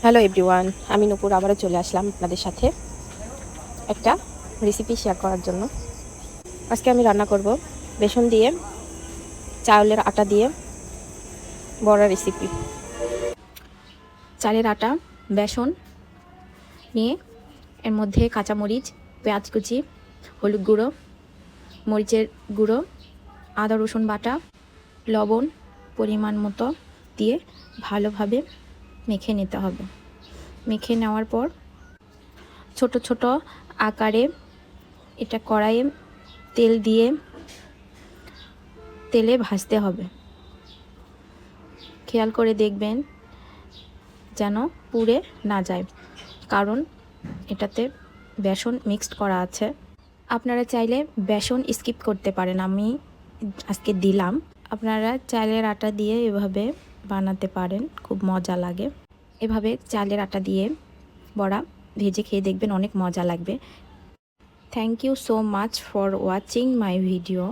Hello everyone, আমি নূপুর আবারও চলে আসলাম আপনাদের সাথে একটা রেসিপি শেয়ার করার জন্য। আজকে আমি রান্না করব বেসন দিয়ে চাউলের আটা দিয়ে বড়া রেসিপি। চালের আটা, বেসন নিয়ে এর মধ্যে কাঁচামরিচ, পেঁয়াজ কুচি, হলুদ গুঁড়ো, মরিচের গুঁড়ো, আদা রসুন বাটা, লবণ পরিমাণ মতো দিয়ে ভালোভাবে মেখে নিতে হবে। মেখে নেওয়ার পর ছোট ছোট আকারে এটা কড়াইয়ে তেল দিয়ে তেলে ভাজতে হবে। খেয়াল করে দেখবেন যেন পুড়ে না যায়, কারণ এটাতে বেসন মিক্সড করা আছে। আপনারা চাইলে বেসন স্কিপ করতে পারেন, আমি আজকে দিলাম। আপনারা চালের আটা দিয়ে এভাবে বানাতে পারেন, খুব মজা লাগে। এভাবে চালের আটা দিয়ে বড়া ভেজে খেয়ে দেখবেন, অনেক মজা লাগবে। Thank you so much for watching my video.